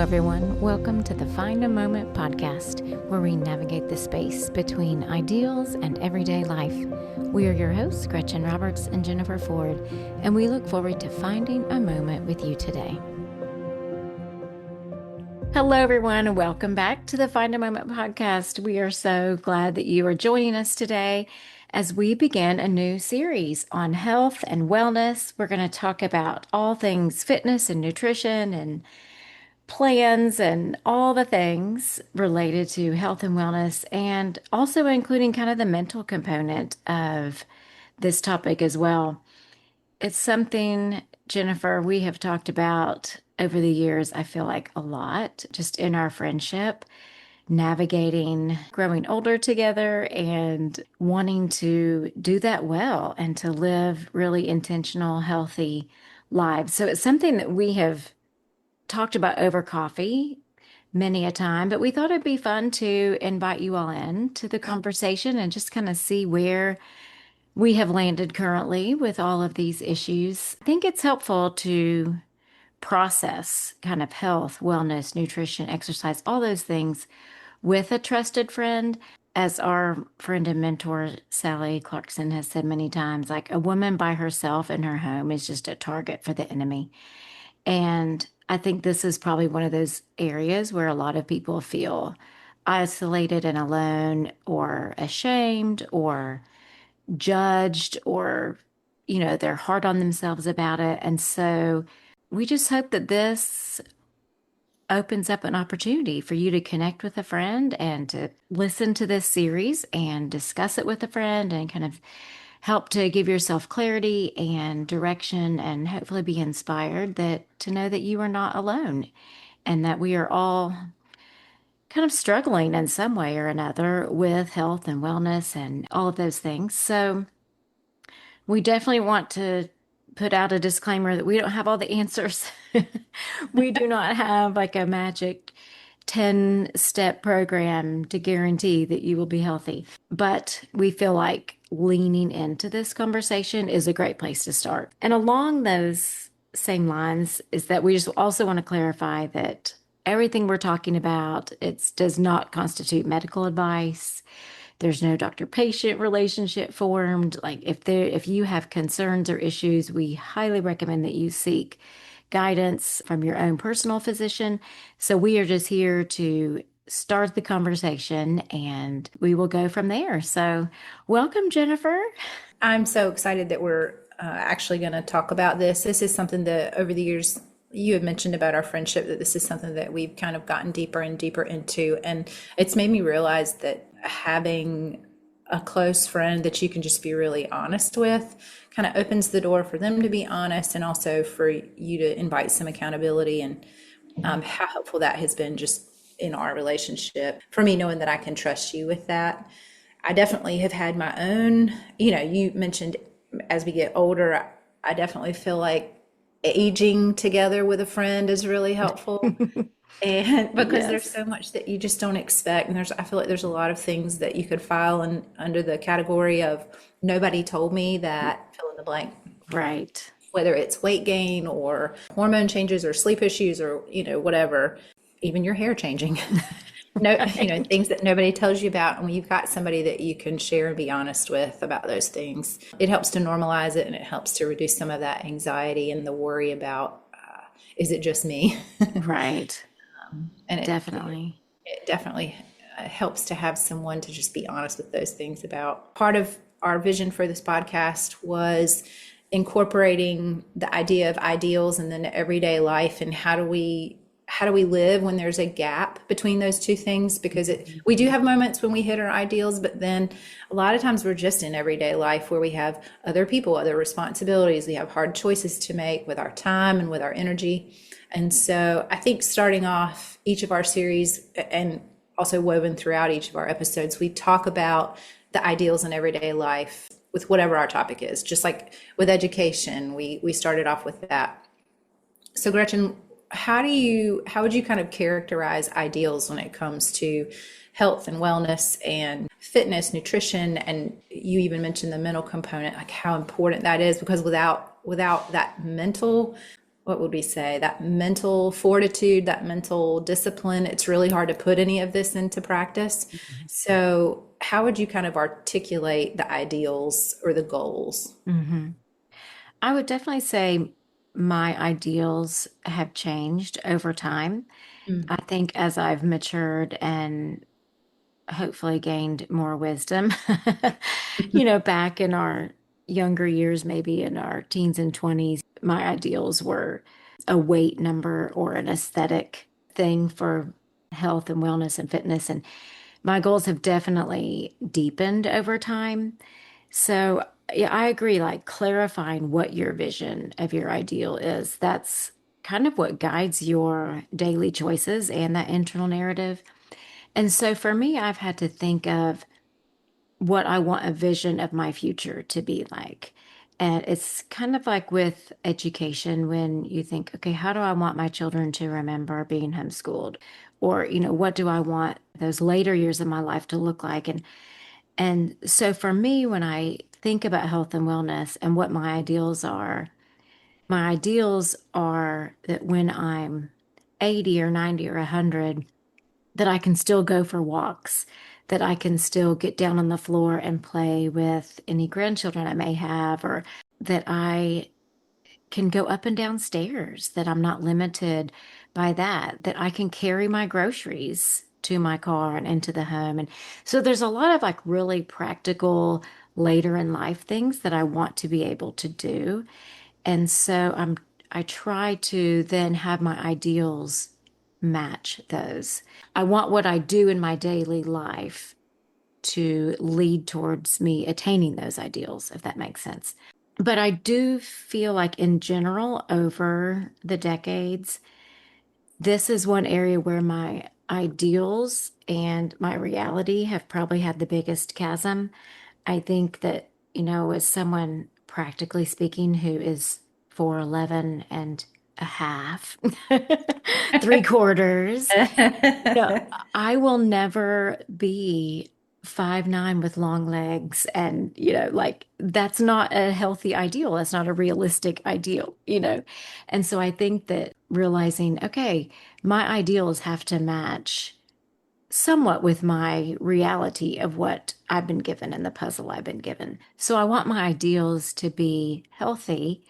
everyone. Welcome to the Find a Moment podcast, where we navigate the space between ideals and everyday life. We are your hosts, Gretchen Roberts and Jennifer Ford, and we look forward to finding a moment with you today. Hello, everyone, and welcome back to the Find a Moment podcast. We are so glad that you are joining us today as we begin a new series on health and wellness. We're going to talk about all things fitness and nutrition and plans and all the things related to health and wellness, and also including kind of the mental component of this topic as well. It's something, Jennifer, we have talked about over the years, I feel like a lot, just in our friendship, navigating growing older together and wanting to do that well and to live really intentional, healthy lives. So it's something that we have talked about over coffee many a time, but we thought it'd be fun to invite you all in to the conversation and just kind of see where we have landed currently with all of these issues. I think it's helpful to process kind of health, wellness, nutrition, exercise, all those things with a trusted friend. As our friend and mentor, Sally Clarkson, has said many times, like, a woman by herself in her home is just a target for the enemy. And I think this is probably one of those areas where a lot of people feel isolated and alone, or ashamed, or judged, or, they're hard on themselves about it. And so we just hope that this opens up an opportunity for you to connect with a friend and to listen to this series and discuss it with a friend and kind of help to give yourself clarity and direction, and hopefully be inspired to know that you are not alone and that we are all kind of struggling in some way or another with health and wellness and all of those things. So we definitely want to put out a disclaimer that we don't have all the answers. We do not have like a magic 10-step program to guarantee that you will be healthy. But we feel like leaning into this conversation is a great place to start. And along those same lines is that we just also want to clarify that everything we're talking about, it does not constitute medical advice. There's no doctor-patient relationship formed. Like, if you have concerns or issues, we highly recommend that you seek guidance from your own personal physician. So we are just here to start the conversation, and we will go from there. So welcome, Jennifer. I'm so excited that we're actually going to talk about this. This is something that over the years, you had mentioned about our friendship, that this is something that we've kind of gotten deeper and deeper into. And it's made me realize that having a close friend that you can just be really honest with kind of opens the door for them to be honest, and also for you to invite some accountability, and how helpful that has been just in our relationship. For me, knowing that I can trust you with that. I definitely have had my own, you mentioned as we get older, I definitely feel like aging together with a friend is really helpful. And because there's so much that you just don't expect. And I feel like there's a lot of things that you could file under the category of nobody told me that, fill in the blank. Right. Whether it's weight gain or hormone changes or sleep issues or, whatever, even your hair changing. Things that nobody tells you about. And when you've got somebody that you can share and be honest with about those things, it helps to normalize it, and it helps to reduce some of that anxiety and the worry about, is it just me? Right. And it definitely helps to have someone to just be honest with those things about. Part of our vision for this podcast was incorporating the idea of ideals and then everyday life, and how do we live when there's a gap between those two things, because we do have moments when we hit our ideals, but then a lot of times we're just in everyday life where we have other people, other responsibilities, we have hard choices to make with our time and with our energy. And so I think starting off each of our series, and also woven throughout each of our episodes, we talk about the ideals in everyday life with whatever our topic is. Just like with education, we started off with that. So Gretchen, how would you kind of characterize ideals when it comes to health and wellness and fitness, nutrition? And you even mentioned the mental component, like how important that is, because without that mental what would we say, that mental fortitude, that mental discipline. It's really hard to put any of this into practice. So, how would you kind of articulate the ideals or the goals? Hmm. I would definitely say my ideals have changed over time. I think as I've matured and hopefully gained more wisdom, back in our younger years, maybe in our teens and 20s, my ideals were a weight number or an aesthetic thing for health and wellness and fitness. And my goals have definitely deepened over time. So, yeah, I agree. Like clarifying what your vision of your ideal is, that's kind of what guides your daily choices and that internal narrative. And so for me, I've had to think of what I want a vision of my future to be like. And it's kind of like with education when you think, okay, how do I want my children to remember being homeschooled? Or, what do I want those later years of my life to look like? And so for me, when I think about health and wellness and what my ideals are that when I'm 80 or 90 or 100, that I can still go for walks, that I can still get down on the floor and play with any grandchildren I may have, or that I can go up and down stairs, that I'm not limited by that, that I can carry my groceries to my car and into the home. And so there's a lot of like really practical later in life things that I want to be able to do. And so I try to then have my ideals match those. I want what I do in my daily life to lead towards me attaining those ideals, if that makes sense. But I do feel like, in general, over the decades, this is one area where my ideals and my reality have probably had the biggest chasm. I think that, as someone practically speaking who is 4'11" and a half, 3/4, no, I will never be 5'9" with long legs. And, like that's not a healthy ideal. That's not a realistic ideal. And so I think that realizing, okay, my ideals have to match somewhat with my reality of what I've been given and the puzzle I've been given. So I want my ideals to be healthy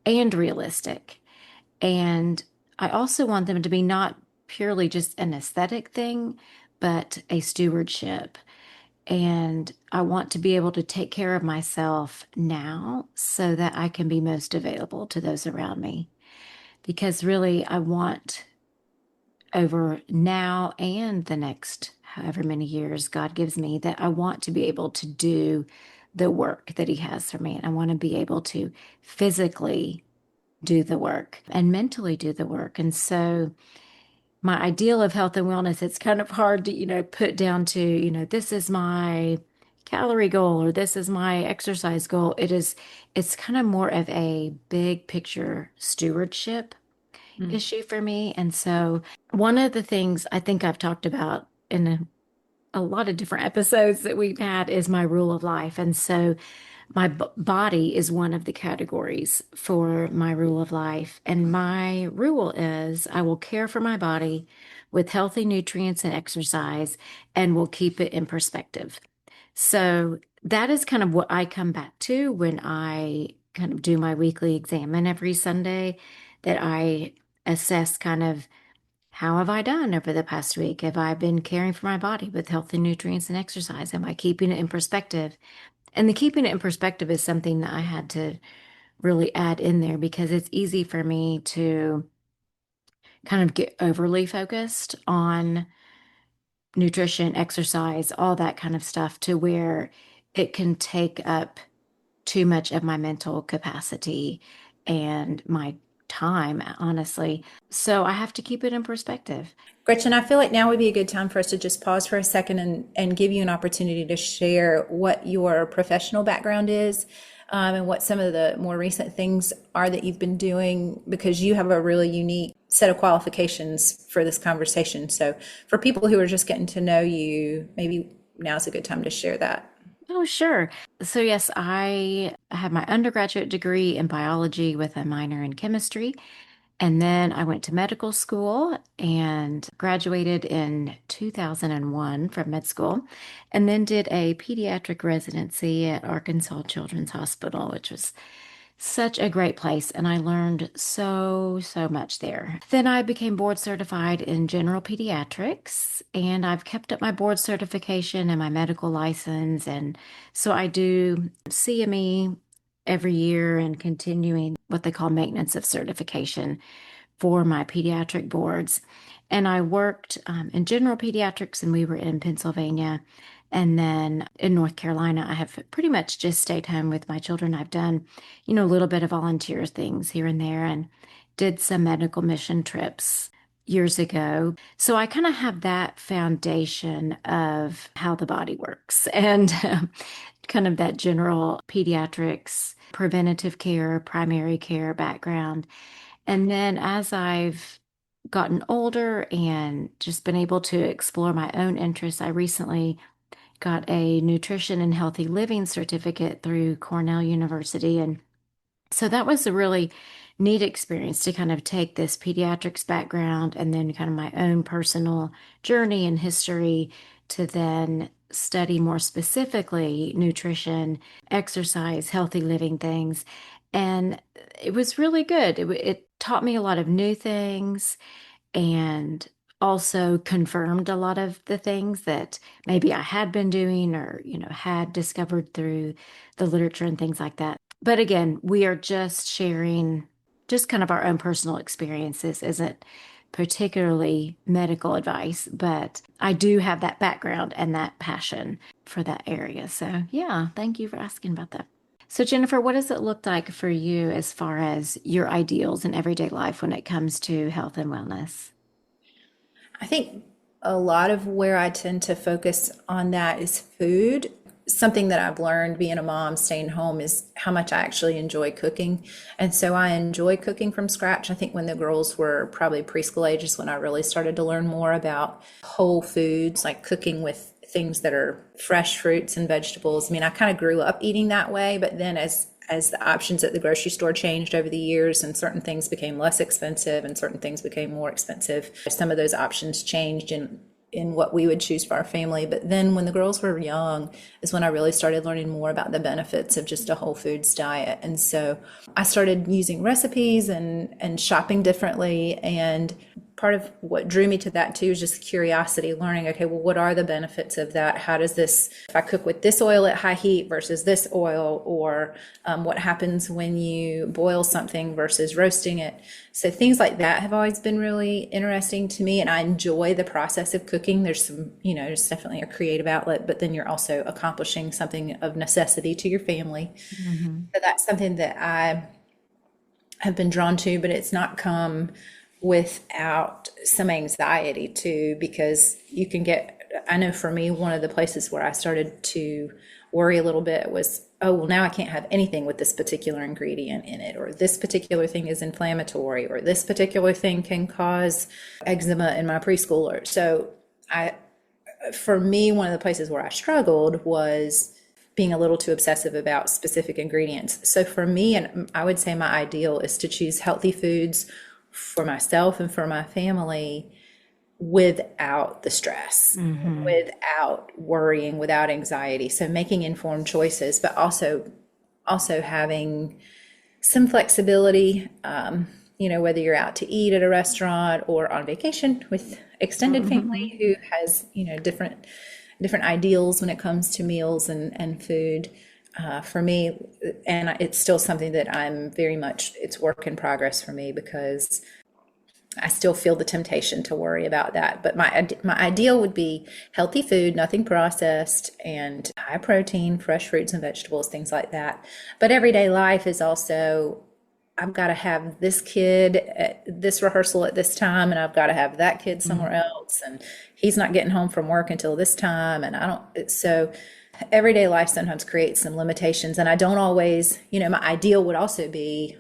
and realistic. And I also want them to be not purely just an aesthetic thing, but a stewardship. And I want to be able to take care of myself now so that I can be most available to those around me. Because really, I want over now and the next however many years God gives me, that I want to be able to do the work that He has for me. And I want to be able to physically do the work and mentally do the work. And so my ideal of health and wellness, it's kind of hard to, put down to, this is my calorie goal or this is my exercise goal. It's kind of more of a big picture stewardship issue for me. And so one of the things I think I've talked about in a lot of different episodes that we've had is my rule of life. And so my body is one of the categories for my rule of life. And my rule is I will care for my body with healthy nutrients and exercise and will keep it in perspective. So that is kind of what I come back to when I kind of do my weekly examine every Sunday, that I assess kind of how have I done over the past week? Have I been caring for my body with healthy nutrients and exercise? Am I keeping it in perspective? And the keeping it in perspective is something that I had to really add in there because it's easy for me to kind of get overly focused on nutrition, exercise, all that kind of stuff to where it can take up too much of my mental capacity and my time, honestly. So I have to keep it in perspective. Gretchen, I feel like now would be a good time for us to just pause for a second and give you an opportunity to share what your professional background is, and what some of the more recent things are that you've been doing, because you have a really unique set of qualifications for this conversation. So, for people who are just getting to know you, maybe now's a good time to share that. Oh, sure. So, yes, I have my undergraduate degree in biology with a minor in chemistry. And then I went to medical school and graduated in 2001 from med school, and then did a pediatric residency at Arkansas Children's Hospital, which was such a great place. And I learned so much there. Then I became board certified in general pediatrics, and I've kept up my board certification and my medical license. And so I do CME every year and continuing what they call maintenance of certification for my pediatric boards. And I worked in general pediatrics, and we were in Pennsylvania. And then in North Carolina, I have pretty much just stayed home with my children. I've done, a little bit of volunteer things here and there and did some medical mission trips years ago. So I kind of have that foundation of how the body works and kind of that general pediatrics, preventative care, primary care background. And then as I've gotten older and just been able to explore my own interests, I recently got a nutrition and healthy living certificate through Cornell University. And so that was a really neat experience to kind of take this pediatrics background and then kind of my own personal journey and history to then study more specifically nutrition, exercise, healthy living things. And it was really good. It taught me a lot of new things and also confirmed a lot of the things that maybe I had been doing or, had discovered through the literature and things like that. But again, we are just sharing just kind of our own personal experiences. Isn't particularly medical advice, but I do have that background and that passion for that area. So, yeah, thank you for asking about that. So, Jennifer, what does it look like for you as far as your ideals in everyday life when it comes to health and wellness? I think a lot of where I tend to focus on that is food. Something that I've learned being a mom, staying home, is how much I actually enjoy cooking. And so I enjoy cooking from scratch. I think when the girls were probably preschool ages, when I really started to learn more about whole foods, like cooking with things that are fresh fruits and vegetables. I mean, I kind of grew up eating that way, but then as the options at the grocery store changed over the years and certain things became less expensive and certain things became more expensive, some of those options changed in what we would choose for our family. But then when the girls were young is when I really started learning more about the benefits of just a whole foods diet. And so I started using recipes and shopping differently. And part of what drew me to that too is just curiosity, learning, okay, well, what are the benefits of that? How does this, if I cook with this oil at high heat versus this oil, or what happens when you boil something versus roasting it? So things like that have always been really interesting to me. And I enjoy the process of cooking. There's some, there's definitely a creative outlet, but then you're also accomplishing something of necessity to your family. Mm-hmm. So that's something that I have been drawn to, but it's not come without some anxiety too, because you can I know for me, one of the places where I started to worry a little bit was, oh, well, now I can't have anything with this particular ingredient in it, or this particular thing is inflammatory, or this particular thing can cause eczema in my preschooler. So for me, one of the places where I struggled was being a little too obsessive about specific ingredients. So for me, and I would say my ideal is to choose healthy foods for myself and for my family without the stress, without worrying, without anxiety. So making informed choices, but also having some flexibility, whether you're out to eat at a restaurant or on vacation with extended family who has, different ideals when it comes to meals and food. For me, and it's still something that I'm very much, it's work in progress for me, because I still feel the temptation to worry about that. But my ideal would be healthy food, nothing processed, and high protein, fresh fruits and vegetables, things like that. But everyday life is also, I've got to have this kid at this rehearsal at this time, and I've got to have that kid somewhere else, and he's not getting home from work until this time, and so everyday life sometimes creates some limitations. And I don't always, my ideal would also be,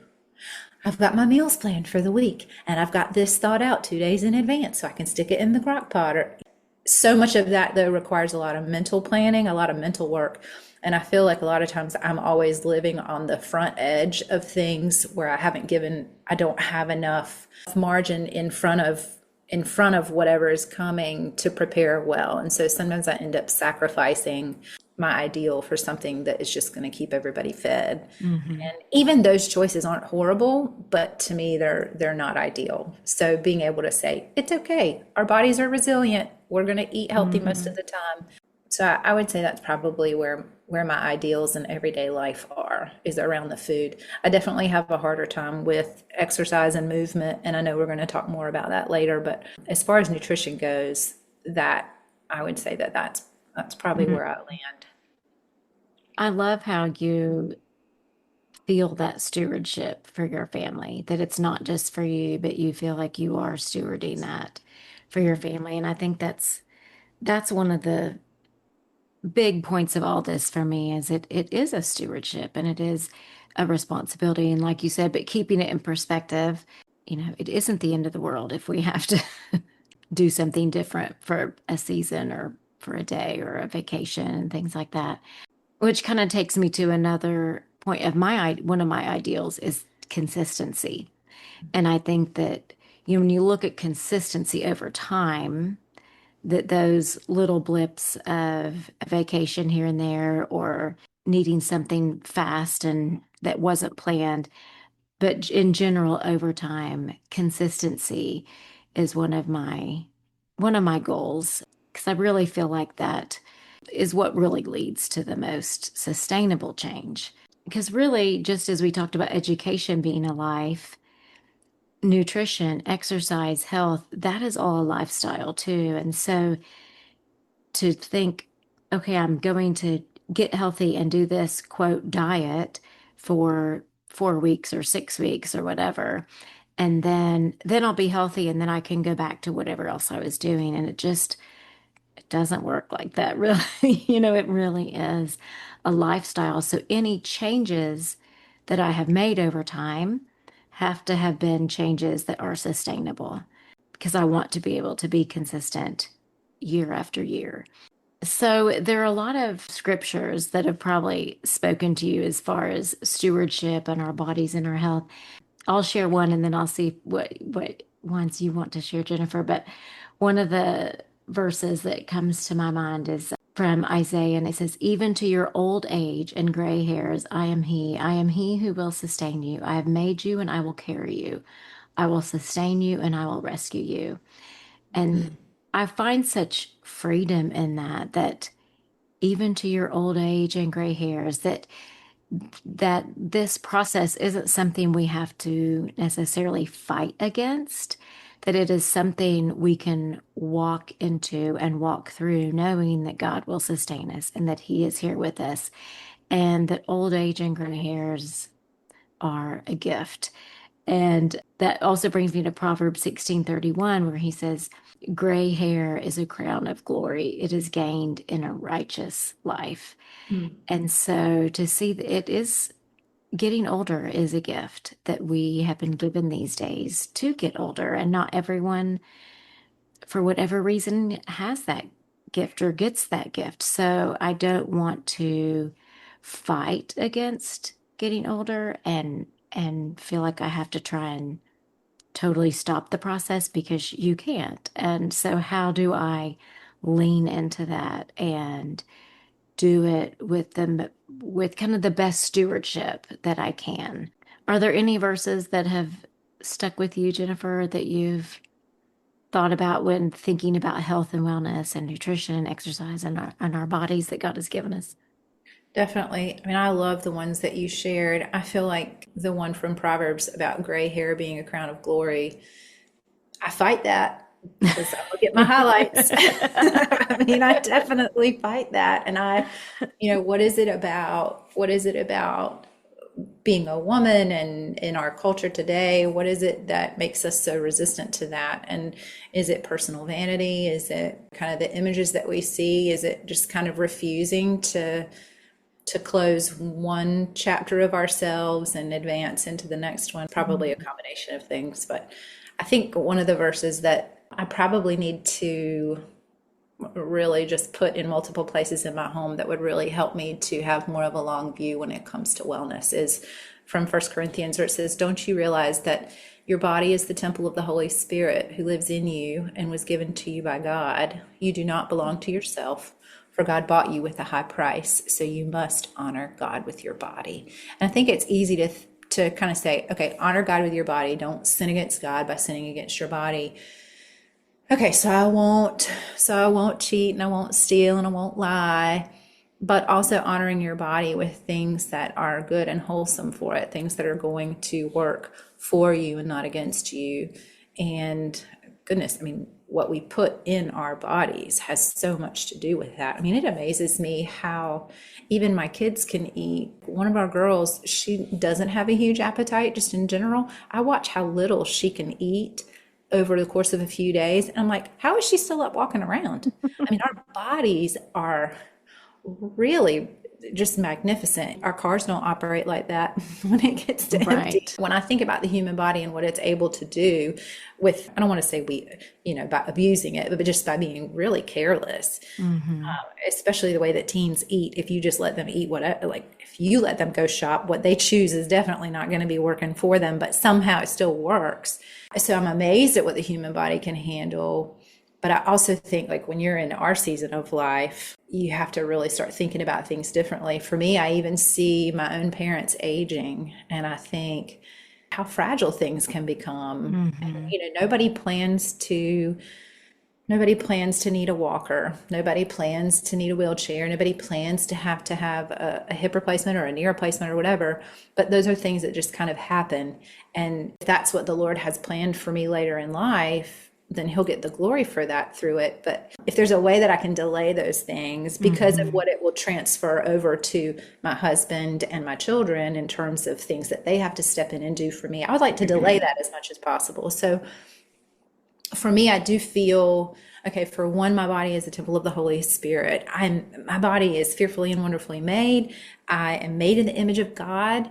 I've got my meals planned for the week, and I've got this thought out 2 days in advance so I can stick it in the crock pot. Or so much of that though requires a lot of mental planning, a lot of mental work. And I feel like a lot of times I'm always living on the front edge of things where I don't have enough margin in front of whatever is coming to prepare well. And so sometimes I end up sacrificing my ideal for something that is just going to keep everybody fed. Hmm. And even those choices aren't horrible, but to me they're not ideal. So being able to say, it's okay. Our bodies are resilient. We're going to eat healthy most Hmm. of the time. So I would say that's probably where my ideals in everyday life are, is around the food. I definitely have a harder time with exercise and movement, and I know we're going to talk more about that later, but as far as nutrition goes, that I would say that's probably where I land. I love how you feel that stewardship for your family, that it's not just for you, but you feel like you are stewarding that for your family. And I think that's one of the big points of all this for me is it is a stewardship and it is a responsibility. And like you said, but keeping it in perspective, it isn't the end of the world if we have to do something different for a season or for a day or a vacation and things like that. Which kind of takes me to another point of one of my ideals is consistency. And I think that, when you look at consistency over time, that those little blips of a vacation here and there or needing something fast and that wasn't planned, but in general, over time, consistency is one of my goals because I really feel like that is what really leads to the most sustainable change. Because really, just as we talked about education being a life, nutrition, exercise, health, that is all a lifestyle too. And so to think, okay, I'm going to get healthy and do this quote diet for 4 weeks or 6 weeks or whatever, and then I'll be healthy and then I can go back to whatever else I was doing. And it doesn't work like that, really. It really is a lifestyle. So any changes that I have made over time have to have been changes that are sustainable because I want to be able to be consistent year after year. So there are a lot of scriptures that have probably spoken to you as far as stewardship and our bodies and our health. I'll share one and then I'll see what ones you want to share, Jennifer. But one of the verses that comes to my mind is from Isaiah, and it says, "Even to your old age and gray hairs, I am He. I am He who will sustain you. I have made you, and I will carry you. I will sustain you, and I will rescue you." And I find such freedom in that even to your old age and gray hairs, that this process isn't something we have to necessarily fight against, that it is something we can walk into and walk through, knowing that God will sustain us and that He is here with us, and that old age and gray hairs are a gift. And that also brings me to Proverbs 16:31, where he says, "Gray hair is a crown of glory. It is gained in a righteous life." Mm. And so to see that it is getting older is a gift that we have been given these days to get older. And not everyone, for whatever reason, has that gift or gets that gift. So I don't want to fight against getting older and feel like I have to try and totally stop the process because you can't. And so how do I lean into that and do it with kind of the best stewardship that I can? Are there any verses that have stuck with you, Jennifer, that you've thought about when thinking about health and wellness and nutrition and exercise and our bodies that God has given us? Definitely. I mean, I love the ones that you shared. I feel like the one from Proverbs about gray hair being a crown of glory, I fight that because I look at my highlights. I mean, I definitely fight that. And what is it about? What is it about being a woman and in our culture today? What is it that makes us so resistant to that? And is it personal vanity? Is it kind of the images that we see? Is it just kind of refusing to close one chapter of ourselves and advance into the next one? Probably a combination of things. But I think one of the verses that I probably need to really just put in multiple places in my home that would really help me to have more of a long view when it comes to wellness is from First Corinthians, where it says, "Don't you realize that your body is the temple of the Holy Spirit who lives in you and was given to you by God? You do not belong to yourself, for God bought you with a high price, so you must honor God with your body." And I think it's easy to kind of say, okay, honor God with your body. Don't sin against God by sinning against your body. Okay, so I won't cheat and I won't steal and I won't lie, but also honoring your body with things that are good and wholesome for it, things that are going to work for you and not against you. And goodness, I mean, what we put in our bodies has so much to do with that. I mean, it amazes me how even my kids can eat. One of our girls, she doesn't have a huge appetite just in general. I watch how little she can eat over the course of a few days. And I'm like, how is she still up walking around? I mean, our bodies are really just magnificent. Our cars don't operate like that when it gets to empty. Right. When I think about the human body and what it's able to do with, I don't want to say by abusing it, but just by being really careless, Hmm. especially the way that teens eat. If you just let them eat whatever, like if you let them go shop, what they choose is definitely not going to be working for them, but somehow it still works. So I'm amazed at what the human body can handle. But I also think, like, when you're in our season of life, you have to really start thinking about things differently. For me, I even see my own parents aging, and I think how fragile things can become. And, Hmm. nobody plans to need a walker. Nobody plans to need a wheelchair. Nobody plans to have a hip replacement or a knee replacement or whatever. But those are things that just kind of happen. And if that's what the Lord has planned for me later in life, then he'll get the glory for that through it. But if there's a way that I can delay those things because of Hmm. what it will transfer over to my husband and my children in terms of things that they have to step in and do for me, I would like to delay that as much as possible. So for me, I do feel, okay, for one, my body is a temple of the Holy Spirit. My body is fearfully and wonderfully made. I am made in the image of God.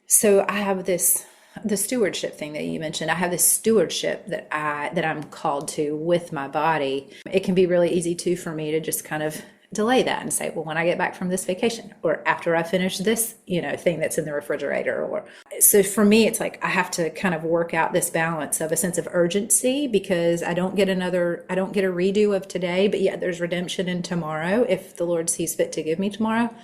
So I have the stewardship thing that you mentioned. I have this stewardship that I'm called to with my body. It can be really easy too for me to just kind of delay that and say, well, when I get back from this vacation or after I finish this, thing that's in the refrigerator. Or so for me, it's like I have to kind of work out this balance of a sense of urgency because I don't get a redo of today, but yet there's redemption in tomorrow if the Lord sees fit to give me tomorrow.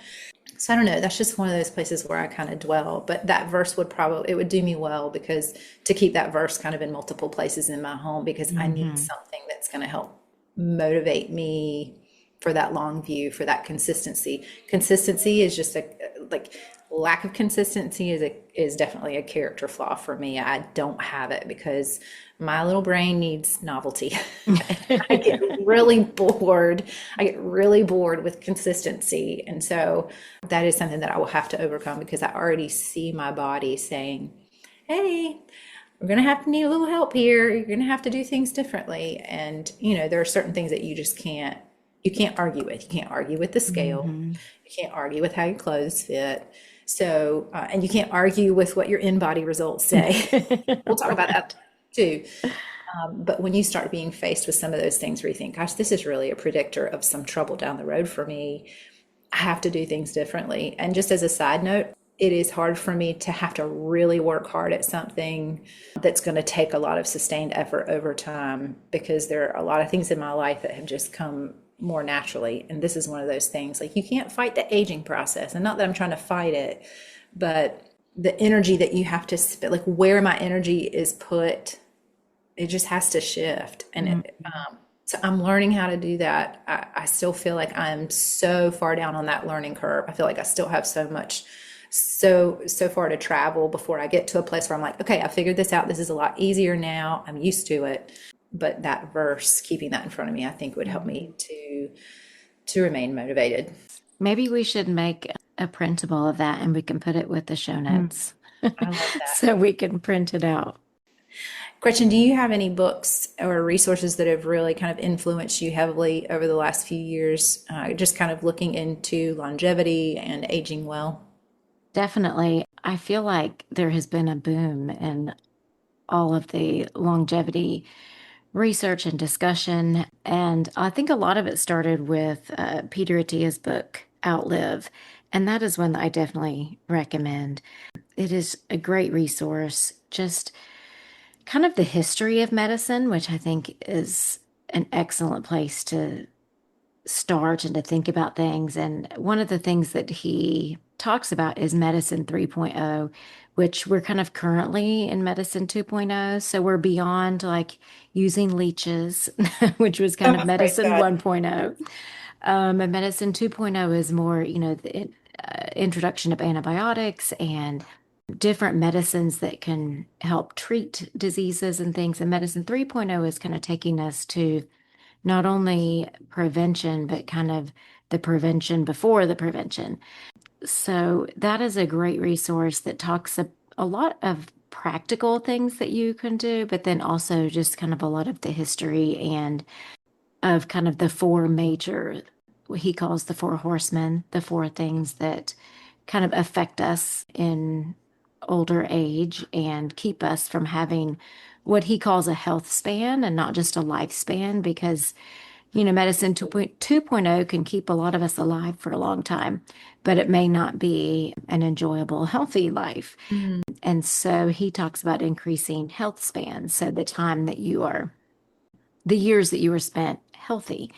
So I don't know. That's just one of those places where I kind of dwell. But that verse it would do me well because to keep that verse kind of in multiple places in my home because I need Hmm. something that's going to help motivate me for that long view, for that consistency. Consistency is just like lack of consistency is definitely a character flaw for me. I don't have it because my little brain needs novelty. I get really bored. I get really bored with consistency. And so that is something that I will have to overcome because I already see my body saying, hey, we're going to have to need a little help here. You're going to have to do things differently. And, there are certain things that you can't argue with. You can't argue with the scale. Hmm. You can't argue with how your clothes fit. So, and you can't argue with what your in-body results say. We'll talk about Right. that too. But when you start being faced with some of those things where you think, gosh, this is really a predictor of some trouble down the road for me, I have to do things differently. And just as a side note, it is hard for me to have to really work hard at something that's going to take a lot of sustained effort over time because there are a lot of things in my life that have just come more naturally. And this is one of those things like you can't fight the aging process. And not that I'm trying to fight it, but the energy that you have to spend, like where my energy is put, it just has to shift. So I'm learning how to do that. I still feel like I'm so far down on that learning curve. I feel like I still have so far to travel before I get to a place where I'm like, okay, I figured this out. This is a lot easier now. I'm used to it. But that verse, keeping that in front of me, I think would help me to remain motivated. Maybe we should make a printable of that and we can put it with the show Mm, notes I love that. so we can print it out. Gretchen, do you have any books or resources that have really kind of influenced you heavily over the last few years, just kind of looking into longevity and aging well? Definitely. I feel like there has been a boom in all of the longevity research and discussion. And I think a lot of it started with Peter Attia's book, Outlive. And that is one that I definitely recommend. It is a great resource, just kind of the history of medicine, which I think is an excellent place to start and to think about things. And one of the things that he talks about is medicine 3.0, which we're kind of currently in medicine 2.0. So we're beyond like using leeches, which was kind of Oh, praise medicine God. 1.0. And medicine 2.0 is more, the introduction of antibiotics and different medicines that can help treat diseases and things. And medicine 3.0 is kind of taking us to not only prevention, but kind of the prevention before the prevention. So that is a great resource that talks a lot of practical things that you can do, but then also just kind of a lot of the history and of kind of the four major, what he calls the four horsemen, the four things that kind of affect us in older age and keep us from having what he calls a health span and not just a lifespan, because medicine 2.0 can keep a lot of us alive for a long time, but it may not be an enjoyable, healthy life. Mm. And so he talks about increasing health spans. So the years that you were spent healthy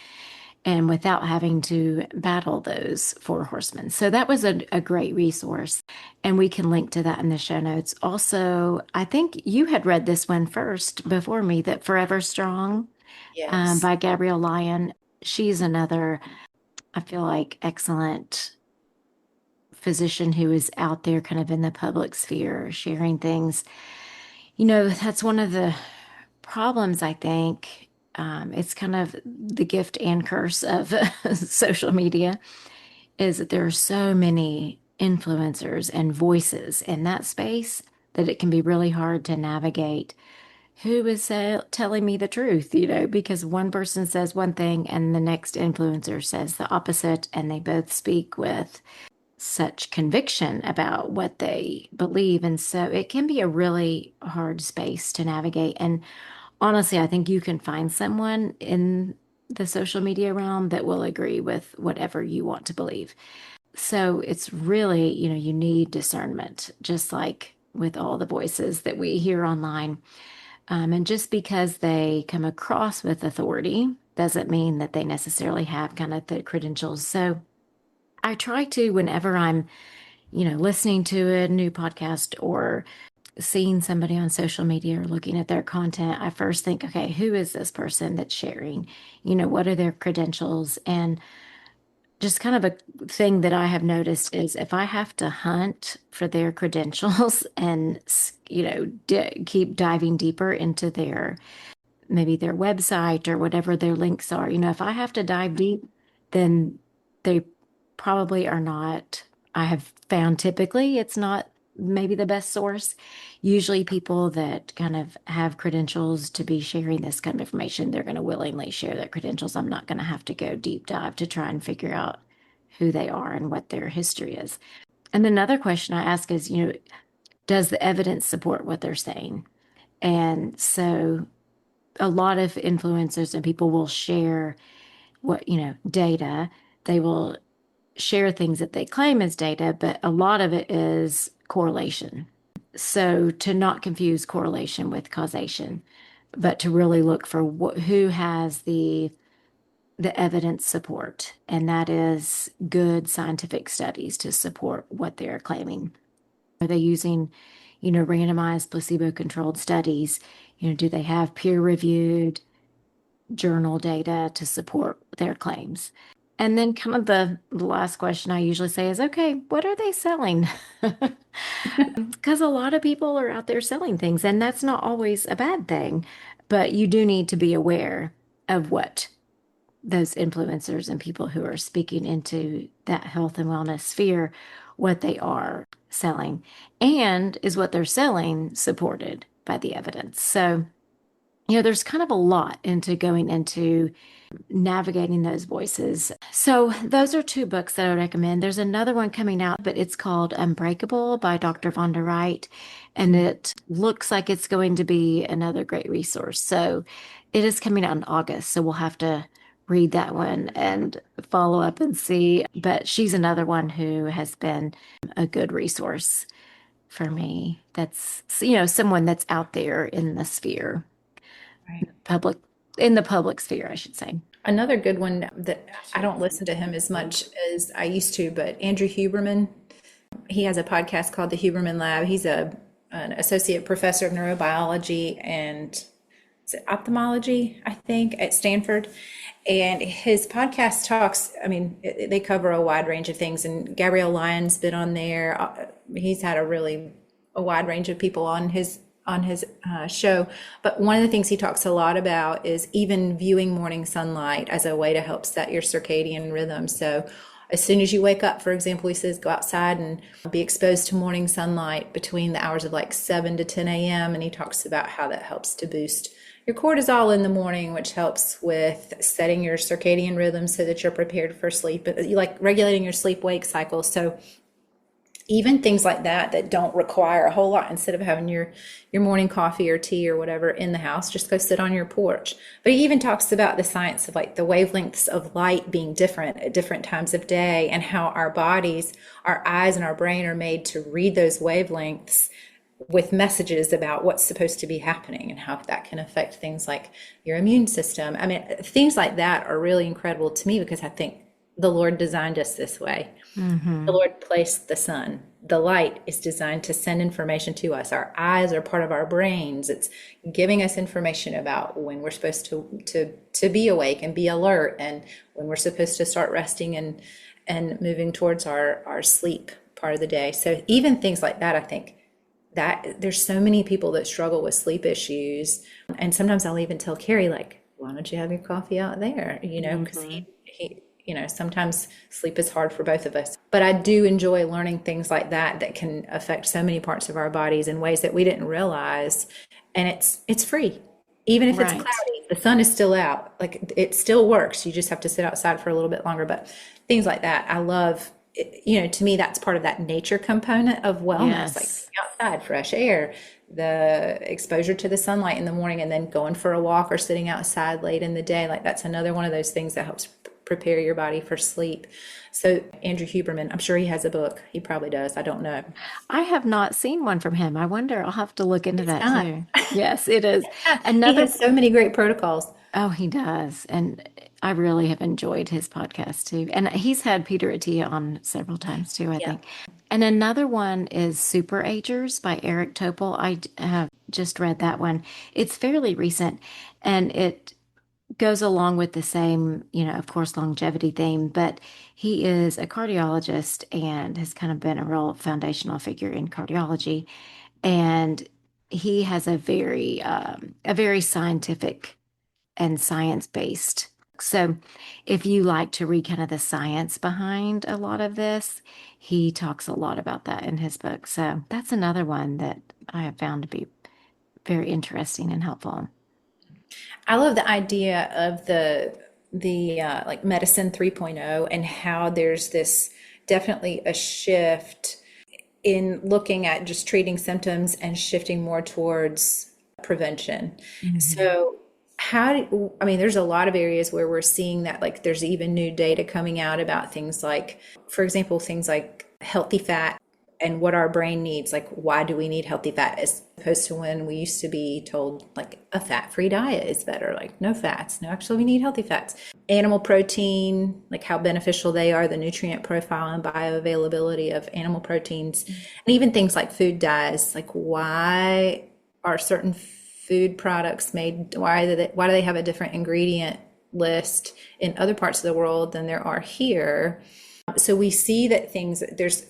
and without having to battle those four horsemen. So that was a great resource. And we can link to that in the show notes. Also, I think you had read this one first before me, that Forever Strong Yes. by Gabrielle Lyon. She's another, I feel like, excellent physician who is out there kind of in the public sphere sharing things. That's one of the problems, I think. It's kind of the gift and curse of social media is that there are so many influencers and voices in that space that it can be really hard to navigate who is telling me the truth, because one person says one thing and the next influencer says the opposite, and they both speak with such conviction about what they believe. And so it can be a really hard space to navigate. And honestly, I think you can find someone in the social media realm that will agree with whatever you want to believe. So it's really, you need discernment, just like with all the voices that we hear online. And just because they come across with authority doesn't mean that they necessarily have kind of the credentials. So I try to, whenever I'm, listening to a new podcast or seeing somebody on social media or looking at their content, I first think, okay, who is this person that's sharing? What are their credentials? And just kind of a thing that I have noticed is if I have to hunt for their credentials and, keep diving deeper into maybe their website or whatever their links are. If I have to dive deep, then they probably are not. I have found typically it's not maybe the best source. Usually, people that kind of have credentials to be sharing this kind of information, they're going to willingly share their credentials. I'm not going to have to go deep dive to try and figure out who they are and what their history is. And another question I ask is, does the evidence support what they're saying? And so a lot of influencers and people will share data. They will share things that they claim as data, but a lot of it is correlation. So to not confuse correlation with causation, but to really look for who has the evidence support, and that is good scientific studies to support what they're claiming. Are they using, randomized placebo-controlled studies? Do they have peer-reviewed journal data to support their claims? And then kind of the last question I usually say is, okay, what are they selling? Because a lot of people are out there selling things, and that's not always a bad thing, but you do need to be aware of what those influencers and people who are speaking into that health and wellness sphere, what they are selling, and is what they're selling supported by the evidence. So there's kind of a lot into going into navigating those voices. So those are two books that I would recommend. There's another one coming out, but it's called Unbreakable by Dr. Vonda Wright, and it looks like it's going to be another great resource. So it is coming out in August, so we'll have to read that one and follow up and see. But she's another one who has been a good resource for me. That's, someone that's out there in the sphere, Right. public, in the public sphere, I should say. Another good one that I don't listen to him as much as I used to, but Andrew Huberman, he has a podcast called the Huberman Lab. He's an associate professor of neurobiology and is it ophthalmology, I think, at Stanford. And his podcast talks, I mean, they cover a wide range of things. And Gabrielle Lyon's been on there. He's had a wide range of people on his show. But one of the things he talks a lot about is even viewing morning sunlight as a way to help set your circadian rhythm. So as soon as you wake up, for example, he says go outside and be exposed to morning sunlight between the hours of like 7 to 10 a.m. And he talks about how that helps to boost your cortisol in the morning, which helps with setting your circadian rhythm so that you're prepared for sleep, like regulating your sleep-wake cycle. So even things like that don't require a whole lot, instead of having your morning coffee or tea or whatever in the house, just go sit on your porch. But he even talks about the science of like the wavelengths of light being different at different times of day, and how our bodies, our eyes and our brain are made to read those wavelengths with messages about what's supposed to be happening, and how that can affect things like your immune system. I mean, things like that are really incredible to me, because I think the Lord designed us this way. The Lord placed the sun. The light is designed to send information to us. Our eyes are part of our brains. It's giving us information about when we're supposed to be awake and be alert, and when we're supposed to start resting and moving towards our sleep part of the day. So even things like that, I think that there's so many people that struggle with sleep issues. And sometimes I'll even tell Carrie, like, why don't you have your coffee out there? Because he sometimes sleep is hard for both of us. But I do enjoy learning things like that can affect so many parts of our bodies in ways that we didn't realize. And it's free. Even if it's Right. cloudy, the sun is still out. Like, it still works. You just have to sit outside for a little bit longer. But things like that, I love. To me, that's part of that nature component of wellness, like Yes. outside, fresh air, the exposure to the sunlight in the morning, and then going for a walk or sitting outside late in the day. Like, that's another one of those things that helps prepare your body for sleep. So Andrew Huberman, I'm sure he has a book. He probably does. I don't know. I have not seen one from him. I wonder, I'll have to look into It's that not. too. Yes, it is. He Another, has so many great protocols. oh, he does. And I really have enjoyed his podcast too. And he's had Peter Attia on several times too, I Yeah. think. And another one is Super Agers by Eric Topol. I have just read that one. It's fairly recent, and it goes along with the same, of course, longevity theme, but he is a cardiologist and has kind of been a real foundational figure in cardiology. And he has a very scientific and science-based. So if you like to read kind of the science behind a lot of this, he talks a lot about that in his book. So that's another one that I have found to be very interesting and helpful. I love the idea of the like medicine 3.0, and how there's this definitely a shift in looking at just treating symptoms and shifting more towards prevention. So I mean, there's a lot of areas where we're seeing that, like there's even new data coming out about things like, for example, things like healthy fat and what our brain needs. Like, why do we need healthy fat, as opposed to when we used to be told like a fat-free diet is better, like no fats. No, actually we need healthy fats. Animal protein, like how beneficial they are, the nutrient profile and bioavailability of animal proteins, and even things like food dyes. Like, why are certain food products made, why do they have a different ingredient list in other parts of the world than there are here? So we see that there's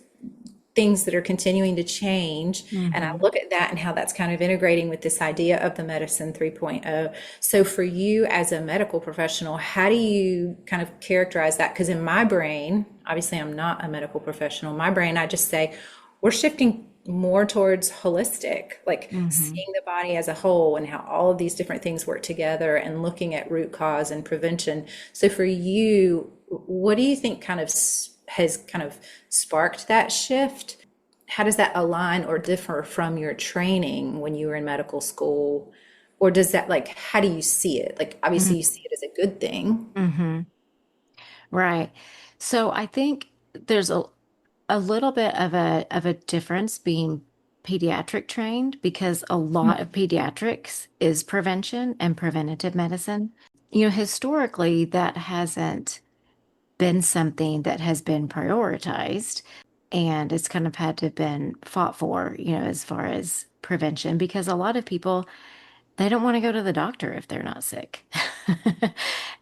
things that are continuing to change. And I look at that and how that's kind of integrating with this idea of the medicine 3.0. So for you as a medical professional, how do you kind of characterize that? Because in my brain, obviously I'm not a medical professional, my brain, I just say, we're shifting more towards holistic, like Hmm. seeing the body as a whole and how all of these different things work together and looking at root cause and prevention. So for you, what do you think kind of has kind of sparked that shift? How does that align or differ from your training when you were in medical school? Or does that, like, how do you see it? Like, obviously you see it as a good thing. Hmm. Right. So I think there's a little bit of a difference being pediatric trained because a lot of pediatrics is prevention and preventative medicine. Historically, that hasn't been something that has been prioritized, and it's kind of had to have been fought for, as far as prevention, because a lot of people, they don't want to go to the doctor if they're not sick.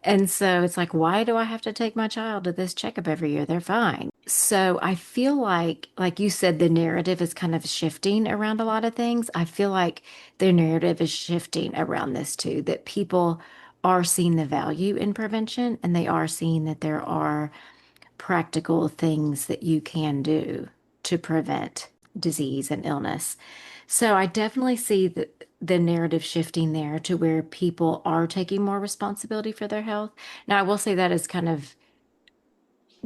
And so it's like, why do I have to take my child to this checkup every year? They're fine. So I feel like you said, the narrative is kind of shifting around a lot of things. I feel like the narrative is shifting around this too, that people are seeing the value in prevention, and they are seeing that there are practical things that you can do to prevent disease and illness. So I definitely see the narrative shifting there to where people are taking more responsibility for their health. Now, I will say that is kind of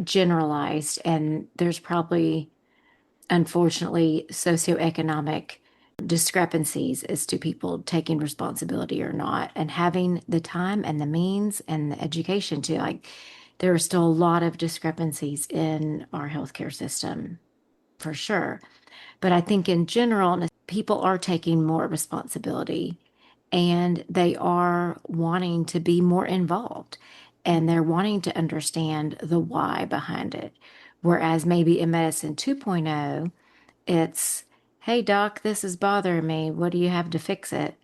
generalized, and there's probably, unfortunately, socioeconomic discrepancies as to people taking responsibility or not, and having the time and the means and the education to, like, there are still a lot of discrepancies in our healthcare system for sure. But I think in general, people are taking more responsibility, and they are wanting to be more involved, and they're wanting to understand the why behind it. Whereas maybe in medicine 2.0, it's, hey, doc, this is bothering me. What do you have to fix it?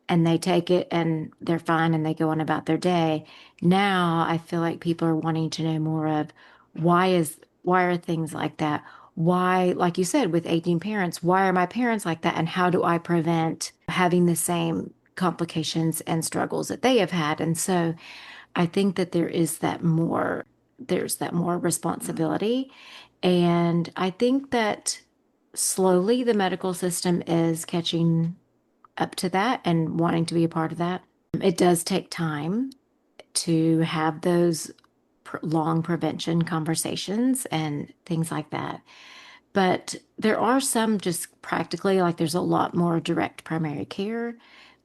And they take it and they're fine and they go on about their day. Now I feel like people are wanting to know more of, why are things like that? Why, like you said, with aging parents, why are my parents like that? And how do I prevent having the same complications and struggles that they have had? And so I think that there's that more responsibility. And I think that slowly the medical system is catching up to that and wanting to be a part of that. It does take time to have those long prevention conversations and things like that. But there are some, just practically, like there's a lot more direct primary care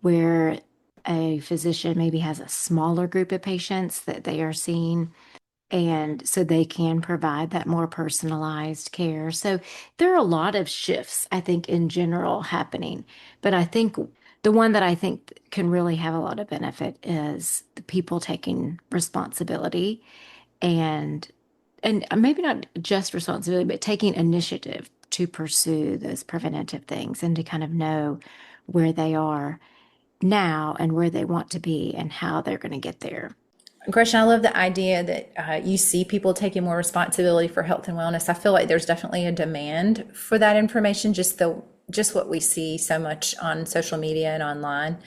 where a physician maybe has a smaller group of patients that they are seeing, and so they can provide that more personalized care. So there are a lot of shifts, I think, in general happening. But I think the one that I think can really have a lot of benefit is the people taking responsibility, and maybe not just responsibility, but taking initiative to pursue those preventative things and to kind of know where they are now and where they want to be and how they're going to get there. Gretchen, I love the idea that you see people taking more responsibility for health and wellness. I feel like there's definitely a demand for that information, just what we see so much on social media and online.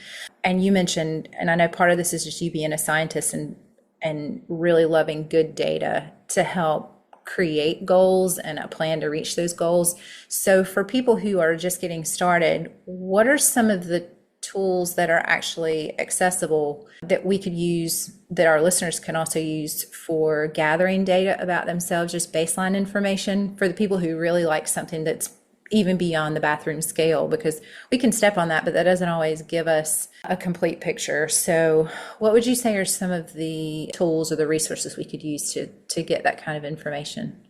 And you mentioned, and I know part of this is just you being a scientist and really loving good data to help create goals and a plan to reach those goals. So for people who are just getting started, what are some of the tools that are actually accessible that we could use, that our listeners can also use for gathering data about themselves, just baseline information for the people who really like something that's even beyond the bathroom scale, because we can step on that, but that doesn't always give us a complete picture. So what would you say are some of the tools or the resources we could use to get that kind of information?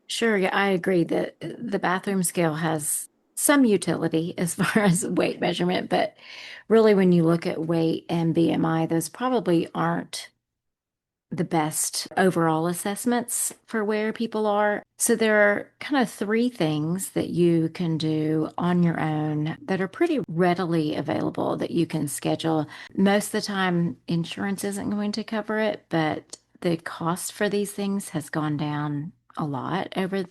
Sure, yeah, I agree that the bathroom scale has some utility as far as weight measurement, but really when you look at weight and BMI, those probably aren't the best overall assessments for where people are. So there are kind of three things that you can do on your own that are pretty readily available that you can schedule. Most of the time, insurance isn't going to cover it, but the cost for these things has gone down a lot over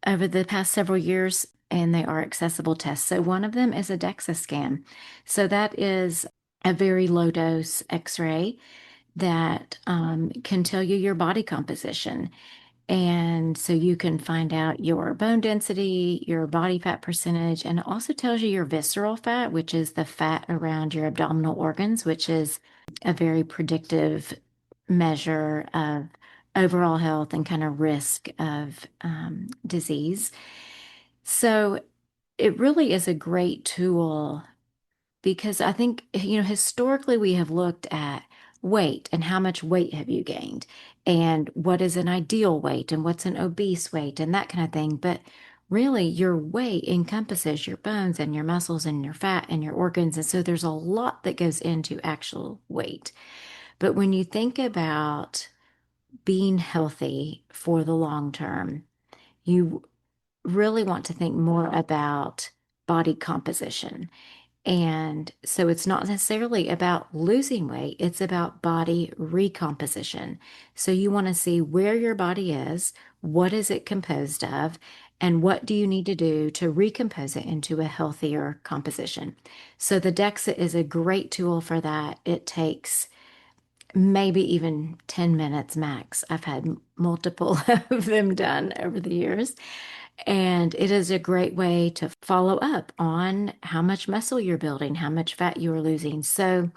the past several years, and they are accessible tests. So one of them is a DEXA scan. So that is a very low dose X-ray that can tell you your body composition. And so you can find out your bone density, your body fat percentage, and it also tells you your visceral fat, which is the fat around your abdominal organs, which is a very predictive measure of overall health and kind of risk of disease. So it really is a great tool because I think, historically we have looked at weight and how much weight have you gained and what is an ideal weight and what's an obese weight and that kind of thing. But really, your weight encompasses your bones and your muscles and your fat and your organs. And so there's a lot that goes into actual weight. But when you think about being healthy for the long term, you really want to think more about body composition. And so it's not necessarily about losing weight, it's about body recomposition. So you want to see where your body is, what is it composed of, and what do you need to do to recompose it into a healthier composition. So the DEXA is a great tool for that. It takes maybe even 10 minutes max. I've had multiple of them done over the years. And it is a great way to follow up on how much muscle you're building, how much fat you are losing. So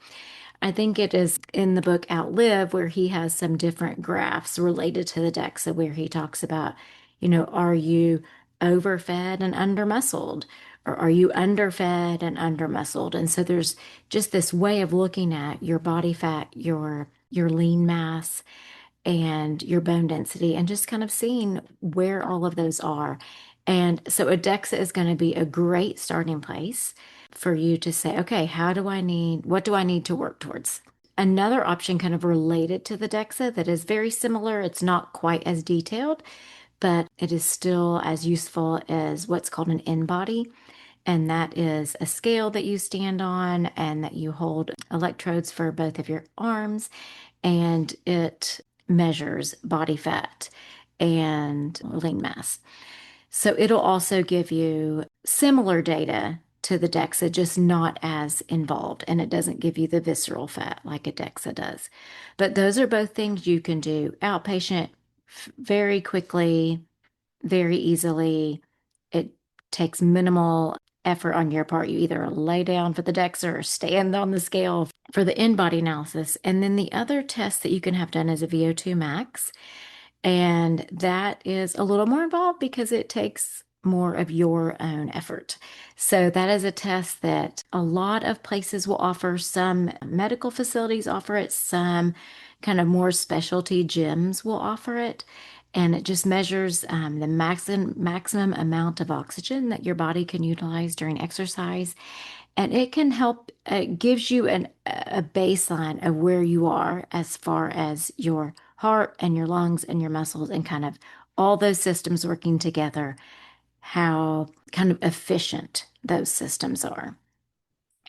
I think it is in the book Outlive where he has some different graphs related to the DEXA where he talks about, are you overfed and undermuscled? Or are you underfed and undermuscled? And so there's just this way of looking at your body fat, your lean mass, and your bone density, and just kind of seeing where all of those are. And so a DEXA is going to be a great starting place for you to say, okay, what do I need to work towards? Another option kind of related to the DEXA that is very similar, it's not quite as detailed, but it is still as useful as what's called an in-body. And that is a scale that you stand on and that you hold electrodes for both of your arms, and it measures body fat and lean mass. So it'll also give you similar data to the DEXA, just not as involved, and it doesn't give you the visceral fat like a DEXA does. But those are both things you can do outpatient very quickly, very easily. It takes minimal effort on your part. You either lay down for the DEXA or stand on the scale for the in-body analysis. And then the other test that you can have done is a VO2 max. And that is a little more involved because it takes more of your own effort. So that is a test that a lot of places will offer. Some medical facilities offer it, some kind of more specialty gyms will offer it. And it just measures the maximum amount of oxygen that your body can utilize during exercise. And it can help, it gives you a baseline of where you are as far as your heart and your lungs and your muscles and kind of all those systems working together, how kind of efficient those systems are.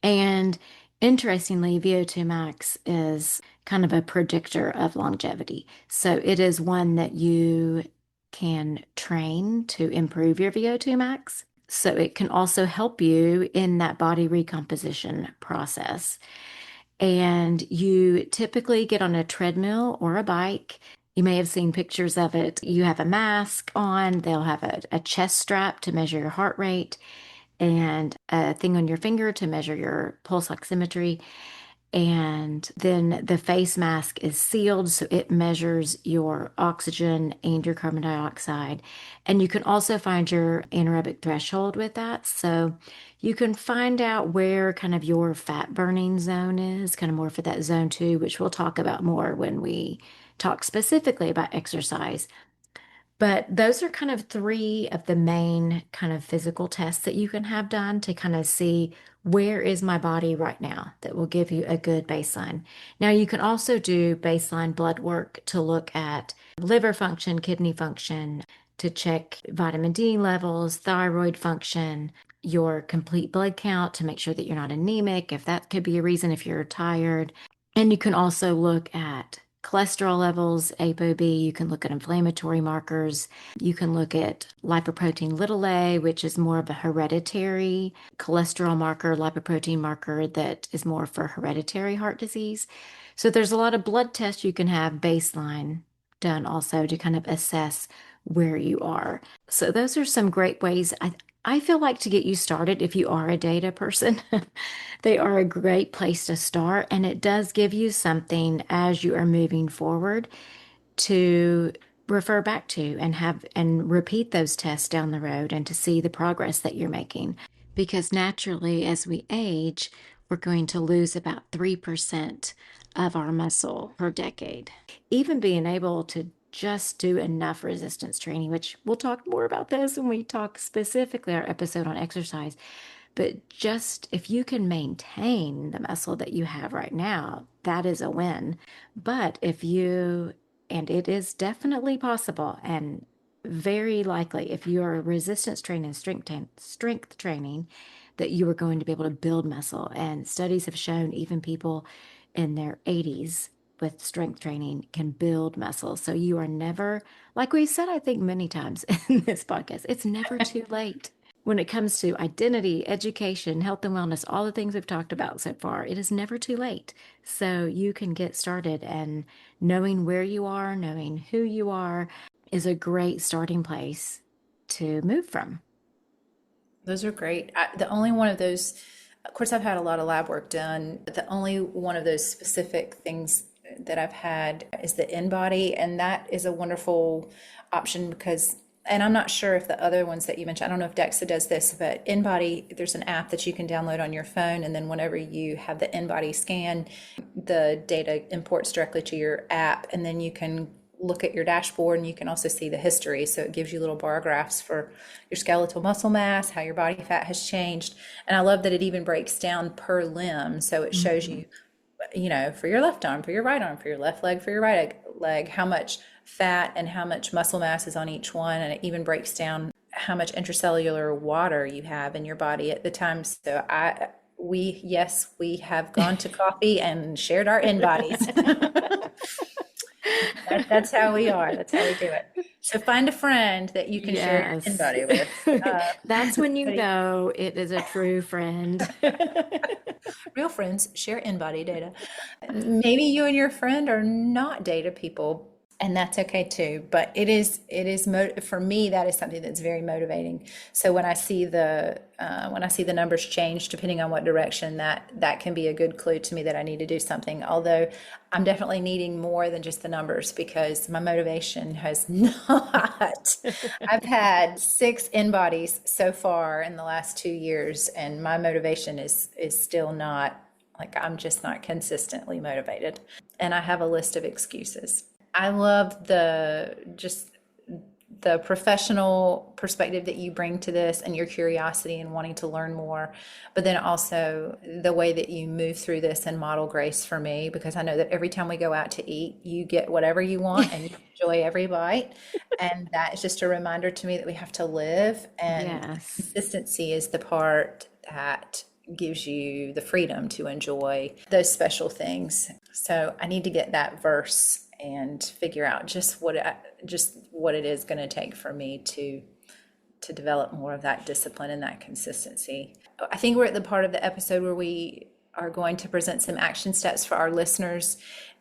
And interestingly, VO2 max is kind of a predictor of longevity. So it is one that you can train to improve your VO2 max. So it can also help you in that body recomposition process. And you typically get on a treadmill or a bike. You may have seen pictures of it. You have a mask on, they'll have a chest strap to measure your heart rate, and a thing on your finger to measure your pulse oximetry. And then the face mask is sealed, so it measures your oxygen and your carbon dioxide. And you can also find your anaerobic threshold with that. So you can find out where kind of your fat burning zone is, kind of more for that zone two, which we'll talk about more when we talk specifically about exercise. But those are kind of three of the main kind of physical tests that you can have done to kind of see where is my body right now that will give you a good baseline. Now, you can also do baseline blood work to look at liver function, kidney function, to check vitamin D levels, thyroid function, your complete blood count to make sure that you're not anemic, if that could be a reason if you're tired. And you can also look at cholesterol levels, ApoB. You can look at inflammatory markers. You can look at lipoprotein little a, which is more of a hereditary cholesterol marker, lipoprotein marker that is more for hereditary heart disease. So there's a lot of blood tests you can have baseline done also to kind of assess where you are. So those are some great ways I feel like to get you started if you are a data person. They are a great place to start, and it does give you something as you are moving forward to refer back to and have and repeat those tests down the road and to see the progress that you're making. Because naturally, as we age, we're going to lose about 3% of our muscle per decade. Even being able to just do enough resistance training, which we'll talk more about this when we talk specifically our episode on exercise. But just if you can maintain the muscle that you have right now, that is a win. But if you, and it is definitely possible and very likely if you are resistance training, strength training, that you are going to be able to build muscle. And studies have shown even people in their 80s with strength training can build muscle. So you are never, like we said, I think many times in this podcast, it's never too late. When it comes to identity, education, health and wellness, all the things we've talked about so far, it is never too late. So you can get started, and knowing where you are, knowing who you are is a great starting place to move from. Those are great. The only one of those, of course, I've had a lot of lab work done, but the only one of those specific things that I've had is the InBody, and that is a wonderful option because, and I'm not sure if the other ones that you mentioned, I don't know if DEXA does this, but InBody, there's an app that you can download on your phone, and then whenever you have the InBody scan, the data imports directly to your app, and then you can look at your dashboard and you can also see the history. So it gives you little bar graphs for your skeletal muscle mass, how your body fat has changed. And I love that it even breaks down per limb. So it shows you, you know, for your left arm, for your right arm, for your left leg, for your right leg, how much fat and how much muscle mass is on each one. And it even breaks down how much intracellular water you have in your body at the time. So yes, we have gone to coffee and shared our in bodies. That's how we are. That's how we do it. So find a friend that you can share your in Yes. body with. That's when you know it is a true friend. Real friends share in body data. Maybe you and your friend are not data people, and that's okay too. But for me, that is something that's very motivating. So when I see the numbers change depending on what direction, that can be a good clue to me that I need to do something. Although I'm definitely needing more than just the numbers because my motivation has not. I've had 6 in bodies so far in the last 2 years, and my motivation is still not, like, I'm just not consistently motivated. And I have a list of excuses. I love the professional perspective that you bring to this and your curiosity and wanting to learn more, but then also the way that you move through this and model grace for me, because I know that every time we go out to eat, you get whatever you want and you enjoy every bite. And that is just a reminder to me that we have to live, and Yes. consistency is the part that gives you the freedom to enjoy those special things. So I need to get that verse and figure out just what it is going to take for me to develop more of that discipline and that consistency. I think we're at the part of the episode where we are going to present some action steps for our listeners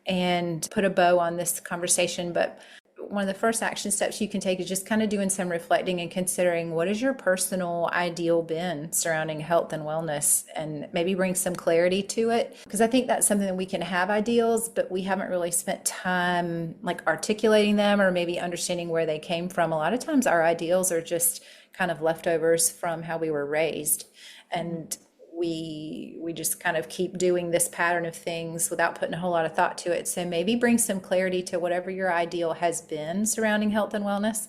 and put a bow on this conversation. But one of the first action steps you can take is just kind of doing some reflecting and considering what is your personal ideal been surrounding health and wellness, and maybe bring some clarity to it. Because I think that's something that we can have ideals, but we haven't really spent time like articulating them or maybe understanding where they came from. A lot of times our ideals are just kind of leftovers from how we were raised. And we just kind of keep doing this pattern of things without putting a whole lot of thought to it. So maybe bring some clarity to whatever your ideal has been surrounding health and wellness,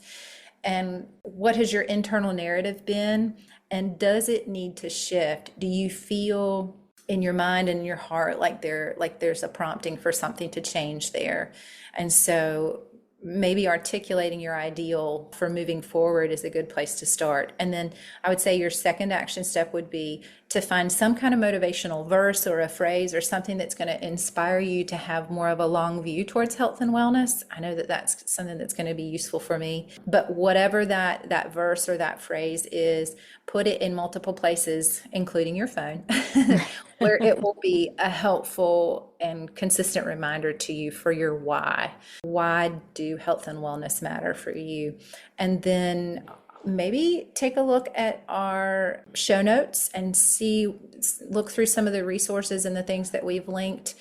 and what has your internal narrative been, and does it need to shift? Do you feel in your mind and your heart like there's a prompting for something to change there? And so maybe articulating your ideal for moving forward is a good place to start. And then I would say your second action step would be to find some kind of motivational verse or a phrase or something that's going to inspire you to have more of a long view towards health and wellness. I know that that's something that's going to be useful for me. But whatever that verse or that phrase is, put it in multiple places, including your phone, where it will be a helpful and consistent reminder to you for your why. Why do health and wellness matter for you? And then maybe take a look at our show notes and look through some of the resources and the things that we've linked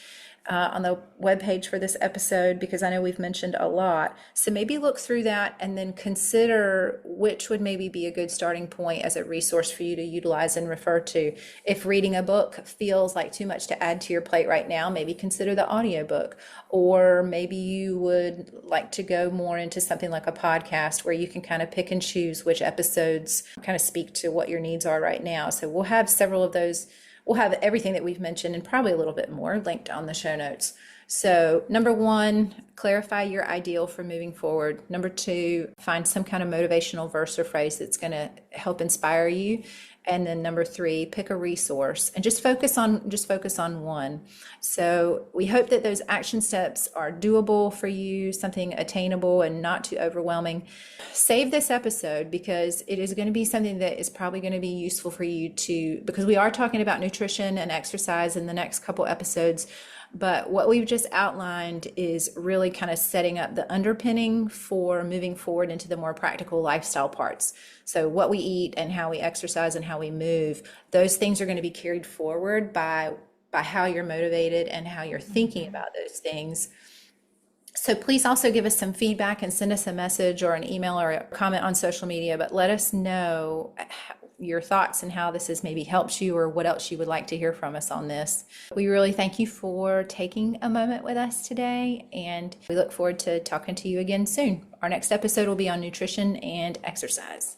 on the webpage for this episode, because I know we've mentioned a lot. So maybe look through that and then consider which would maybe be a good starting point as a resource for you to utilize and refer to. If reading a book feels like too much to add to your plate right now, maybe consider the audiobook. Or maybe you would like to go more into something like a podcast where you can kind of pick and choose which episodes kind of speak to what your needs are right now. So we'll have several of those. We'll have everything that we've mentioned and probably a little bit more linked on the show notes. So number one, clarify your ideal for moving forward. Number two, find some kind of motivational verse or phrase that's going to help inspire you. And then number three, pick a resource and just focus on one. So we hope that those action steps are doable for you, something attainable and not too overwhelming. Save this episode because it is going to be something that is probably going to be useful for you because we are talking about nutrition and exercise in the next couple episodes. But what we've just outlined is really kind of setting up the underpinning for moving forward into the more practical lifestyle parts. So what we eat and how we exercise and how we move, those things are going to be carried forward by how you're motivated and how you're thinking about those things. So please also give us some feedback and send us a message or an email or a comment on social media, but let us know your thoughts and how this has maybe helped you or what else you would like to hear from us on this. We really thank you for taking a moment with us today, and we look forward to talking to you again soon. Our next episode will be on nutrition and exercise.